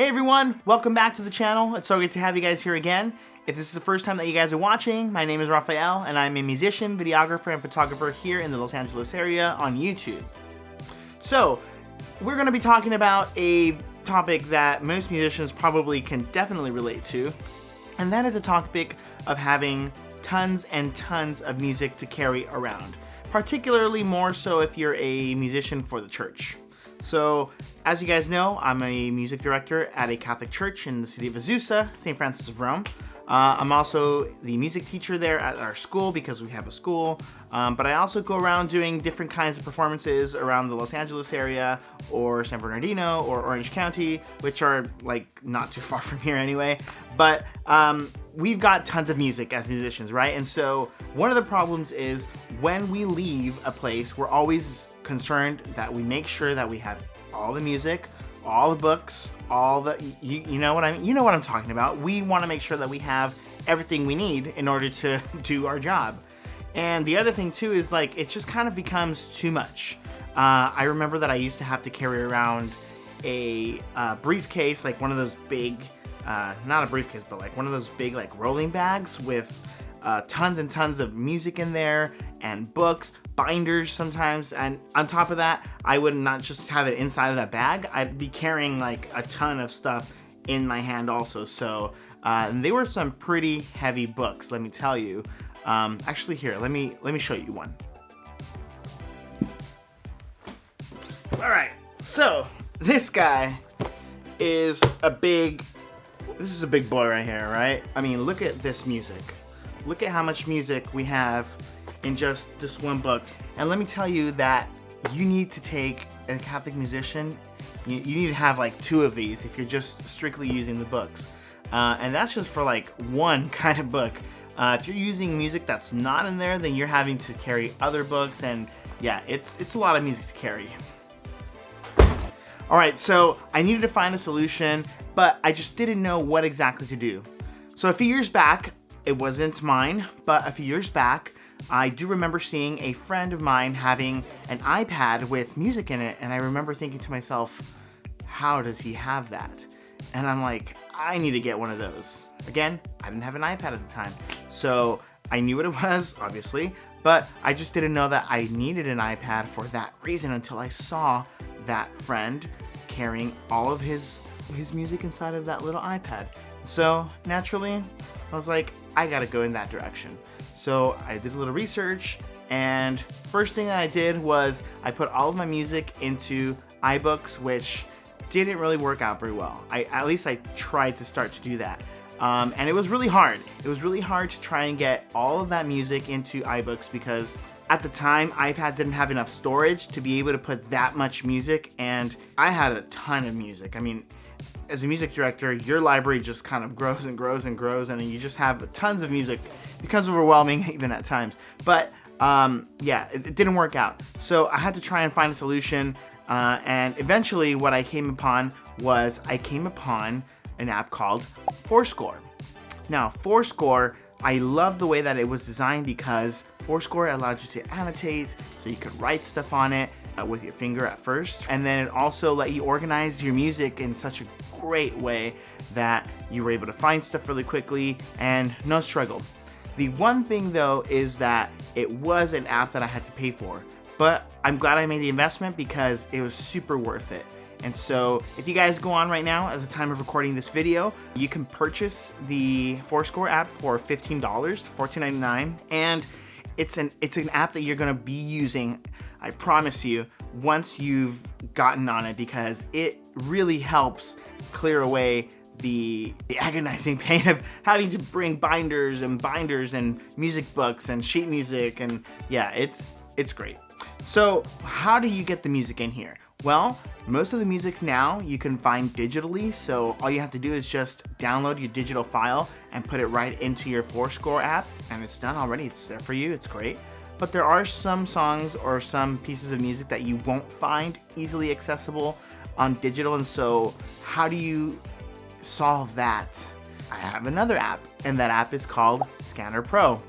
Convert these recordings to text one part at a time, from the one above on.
Hey everyone, welcome back to the channel. It's so great to have you guys here again. If this is the first time that you guys are watching, my name is Rafael and I'm a musician, videographer, and photographer here in the Los Angeles area on YouTube. So, we're going to be talking about a topic that most musicians probably can definitely relate to, and that is a topic of having tons and tons of music to carry around, particularly more so if you're a musician for the church. So, as you guys know, I'm a music director at a Catholic church in the city of Azusa, St. Francis of Rome. I'm also the music teacher there at our school because we have a school, but I also go around doing different kinds of performances around the Los Angeles area or San Bernardino or Orange County, which are like not too far from here anyway. But we've got tons of music as musicians, right? And so one of the problems is when we leave a place, we're always concerned that we make sure that we have all the music, all the books, all the, you know what I mean? You know what I'm talking about. We want to make sure that we have everything we need in order to do our job. And the other thing too is like, it just kind of becomes too much. I remember that I used to have to carry around a briefcase, like one of those big, not a briefcase, but like one of those big like rolling bags with tons and tons of music in there and books, binders sometimes, and on top of that, I would not just have it inside of that bag, I'd be carrying like a ton of stuff in my hand also. So they were some pretty heavy books, let me tell you. Actually here, let me show you one. All right, so this guy is this is a big boy right here, right? I mean, look at this music. Look at how much music we have in just this one book. And let me tell you that you need to take, a Catholic musician, you need to have like 2 of these if you're just strictly using the books. And that's just for like one kind of book. If you're using music that's not in there, then you're having to carry other books, and yeah, it's a lot of music to carry. Alright, so I needed to find a solution, but I just didn't know what exactly to do. So a few years back, it wasn't mine, but a few years back, I do remember seeing a friend of mine having an iPad with music in it, and I remember thinking to myself, how does he have that? And I'm like, I need to get one of those. Again, I didn't have an iPad at the time, so I knew what it was, obviously, but I just didn't know that I needed an iPad for that reason until I saw that friend carrying all of his music inside of that little iPad. So naturally, I was like, I gotta go in that direction. So I did a little research, and first thing that I did was I put all of my music into iBooks, which didn't really work out very well. At least I tried to start to do that. And it was really hard. It was really hard to try and get all of that music into iBooks because at the time, iPads didn't have enough storage to be able to put that much music, and I had a ton of music. I mean, as a music director, your library just kind of grows and grows and grows, and you just have tons of music. It becomes overwhelming even at times. But yeah, it didn't work out. So I had to try and find a solution, and eventually what I came upon was an app called forScore. Now, forScore, I love the way that it was designed because forScore allowed you to annotate, so you could write stuff on it with your finger at first, and then it also let you organize your music in such a great way that you were able to find stuff really quickly and no struggle. The one thing though is that it was an app that I had to pay for, but I'm glad I made the investment because it was super worth it. And so if you guys go on right now at the time of recording this video, you can purchase the forScore app for $15, $14.99, and it's an app that you're gonna be using, I promise you, once you've gotten on it, because it really helps clear away the agonizing pain of having to bring binders and music books and sheet music, and yeah, it's great. So how do you get the music in here? Well, most of the music now you can find digitally, so all you have to do is just download your digital file and put it right into your forScore app, and it's done already. It's there for you. It's great. But there are some songs or some pieces of music that you won't find easily accessible on digital, and so how do you solve that? I have another app, and that app is called Scanner Pro.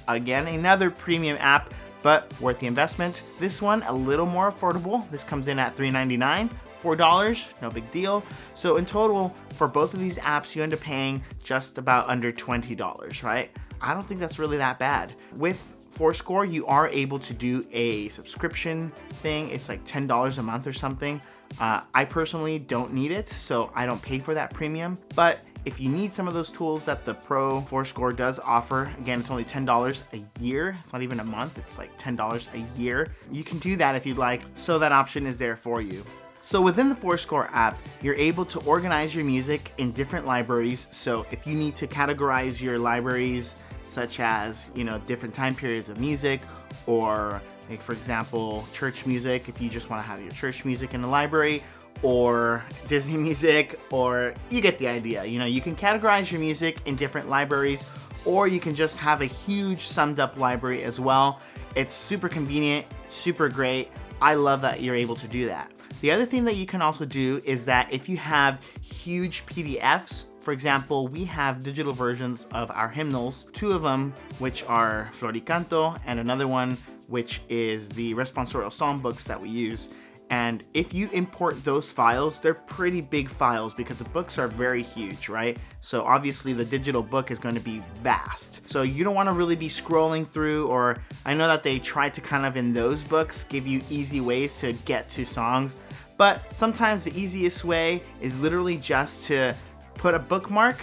Again, another premium app, but worth the investment. This one a little more affordable. This comes in at $3.99, $4, no big deal. So in total, for both of these apps, you end up paying just about under $20, right? I don't think that's really that bad. With forScore, you are able to do a subscription thing. It's like $10 a month or something. I personally don't need it, so I don't pay for that premium. But if you need some of those tools that the Pro forScore does offer, again, it's only $10 a year. It's not even a month, it's like $10 a year. You can do that if you'd like, so that option is there for you. So within the forScore app, you're able to organize your music in different libraries. So if you need to categorize your libraries, such as, different time periods of music, or like, for example, church music, if you just want to have your church music in the library, or Disney music, or you get the idea. You can categorize your music in different libraries, or you can just have a huge summed up library as well. It's super convenient, super great. I love that you're able to do that. The other thing that you can also do is that if you have huge PDFs, for example, we have digital versions of our hymnals, 2 of them, which are Flor y Canto, and another one, which is the responsorial psalm books that we use. And if you import those files, they're pretty big files because the books are very huge, right? So obviously the digital book is going to be vast. So you don't want to really be scrolling through, or I know that they try to kind of in those books give you easy ways to get to songs, but sometimes the easiest way is literally just to put a bookmark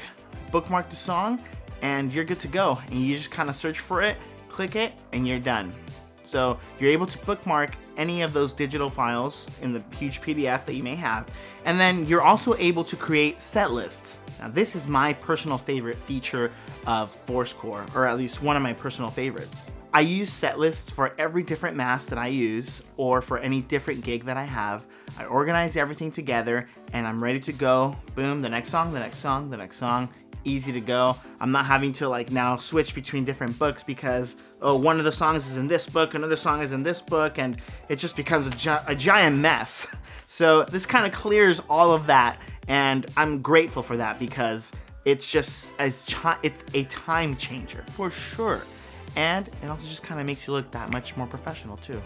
the song, and you're good to go. And you just kind of search for it, click it, and you're done. So you're able to bookmark any of those digital files in the huge PDF that you may have. And then you're also able to create set lists. Now this is my personal favorite feature of forScore, or at least one of my personal favorites. I use set lists for every different mass that I use, or for any different gig that I have. I organize everything together and I'm ready to go. Boom, the next song, the next song, the next song. Easy to go. I'm not having to now switch between different books because, one of the songs is in this book, another song is in this book, and it just becomes a giant mess. So this kind of clears all of that, and I'm grateful for that because it's a time changer for sure. And it also just kind of makes you look that much more professional too.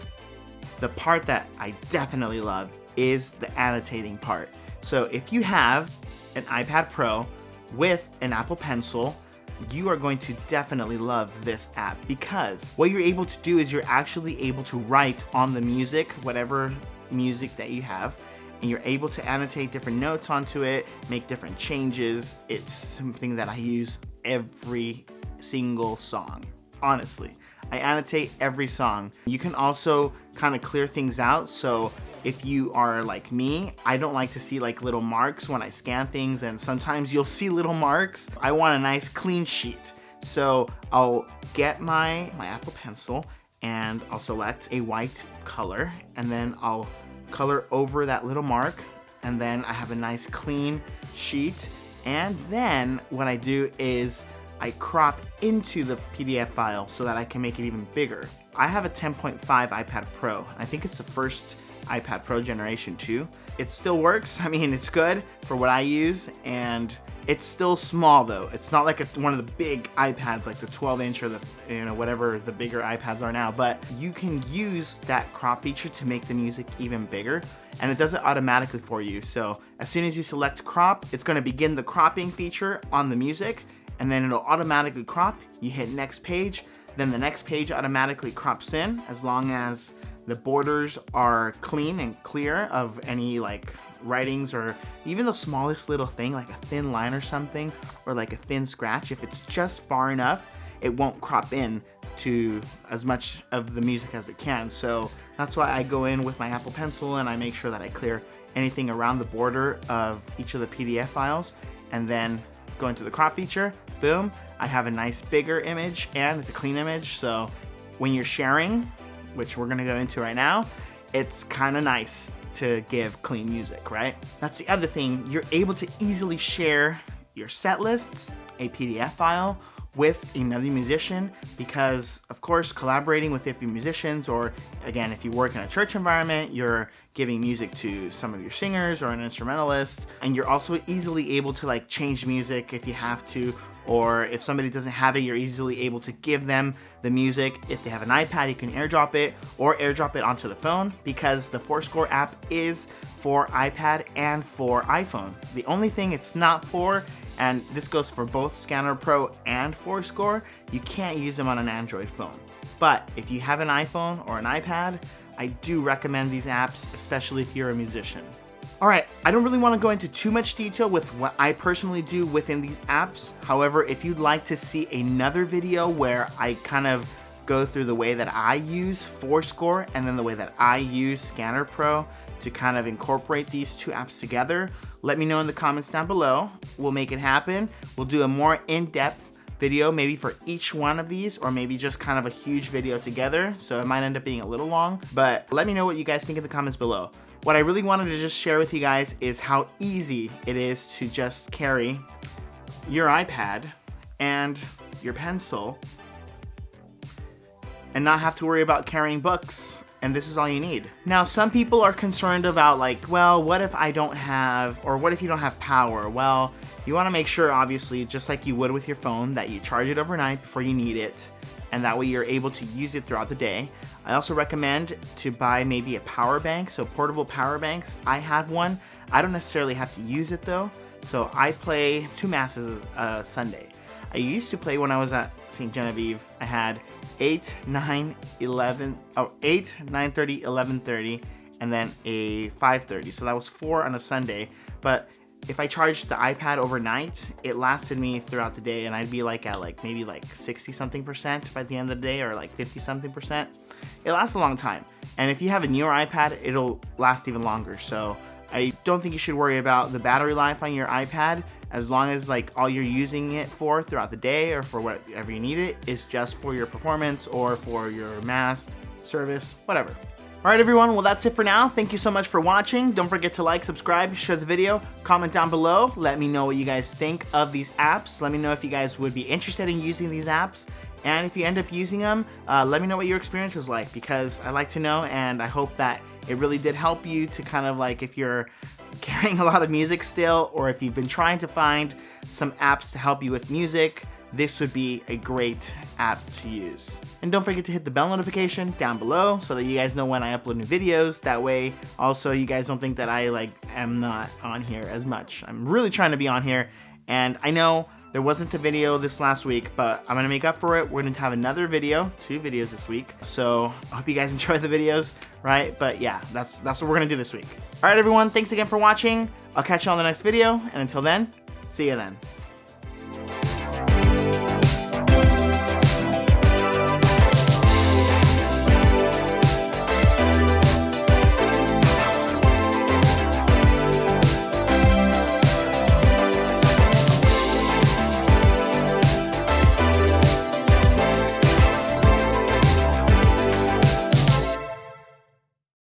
The part that I definitely love is the annotating part. So if you have an iPad Pro with an Apple Pencil, you are going to definitely love this app, because what you're able to do is you're actually able to write on the music, whatever music that you have, and you're able to annotate different notes onto it, make different changes. It's something that I use every single song. Honestly, I annotate every song. You can also kind of clear things out. So if you are like me, I don't like to see little marks when I scan things, and sometimes you'll see little marks. I want a nice clean sheet. So I'll get my Apple Pencil and I'll select a white color, and then I'll color over that little mark, and then I have a nice clean sheet. And then what I do is I crop into the PDF file so that I can make it even bigger. I have a 10.5 iPad Pro. I think it's the first iPad Pro generation too. It still works. I mean, it's good for what I use, and it's still small though. It's not like one of the big iPads, like the 12-inch or the whatever the bigger iPads are now. But you can use that crop feature to make the music even bigger, and it does it automatically for you. So as soon as you select crop, it's going to begin the cropping feature on the music, and then it'll automatically crop. You hit next page, then the next page automatically crops in, as long as the borders are clean and clear of any writings or even the smallest little thing, like a thin line or something, or like a thin scratch. If it's just far enough, it won't crop in to as much of the music as it can. So that's why I go in with my Apple Pencil and I make sure that I clear anything around the border of each of the PDF files, and then go into the crop feature. Boom, I have a nice bigger image, and it's a clean image. So when you're sharing, which we're gonna go into right now, it's kind of nice to give clean music, right? That's the other thing. You're able to easily share your set lists, a PDF file, with another musician, because of course collaborating with different musicians, or again, if you work in a church environment, you're giving music to some of your singers or an instrumentalist. And you're also easily able to like change music if you have to, or if somebody doesn't have it, you're easily able to give them the music. If they have an iPad, you can airdrop it or airdrop it onto the phone, because the forScore app is for iPad and for iPhone. The only thing it's not for, and this goes for both Scanner Pro and forScore, you can't use them on an Android phone. But if you have an iPhone or an iPad, I do recommend these apps, especially if you're a musician. All right, I don't really want to go into too much detail with what I personally do within these apps. However, if you'd like to see another video where I kind of go through the way that I use forScore and then the way that I use Scanner Pro to kind of incorporate these two apps together, let me know in the comments down below. We'll make it happen. We'll do a more in-depth video maybe for each one of these, or maybe just kind of a huge video together, so it might end up being a little long, but let me know what you guys think in the comments below. What I really wanted to just share with you guys is how easy it is to just carry your iPad and your pencil and not have to worry about carrying books, and this is all you need. Now, some people are concerned about like, well, what if I don't have, or what if you don't have power? Well, you want to make sure, obviously, just like you would with your phone, that you charge it overnight before you need it, and that way you're able to use it throughout the day. I also recommend to buy maybe a power bank, so portable power banks. I have one. I don't necessarily have to use it though, so I play 2 masses a Sunday. I used to play when I was at St. Genevieve. I had 8, 9, 11, 8, 9:30, 11:30, and then a 5:30. So that was 4 on a Sunday. But if I charged the iPad overnight, it lasted me throughout the day, and I'd be like at like maybe like 60-something% by the end of the day, or like 50-something%. It lasts a long time. And if you have a newer iPad, it'll last even longer. So I don't think you should worry about the battery life on your iPad, as long as like all you're using it for throughout the day or for whatever you need it is just for your performance or for your mass service, whatever. All right, everyone, well, that's it for now. Thank you so much for watching. Don't forget to like, subscribe, share the video, comment down below. Let me know what you guys think of these apps. Let me know if you guys would be interested in using these apps. And if you end up using them, let me know what your experience is like, because I like to know, and I hope that it really did help you to kind of like, if you're carrying a lot of music still, or if you've been trying to find some apps to help you with music, this would be a great app to use. And don't forget to hit the bell notification down below so that you guys know when I upload new videos. That way, also, you guys don't think that I like am not on here as much. I'm really trying to be on here, and I know there wasn't a video this last week, but I'm gonna make up for it. We're gonna have another video, 2 videos this week. So I hope you guys enjoy the videos, right? But yeah, that's what we're gonna do this week. All right, everyone, thanks again for watching. I'll catch you on the next video, and until then, see you then.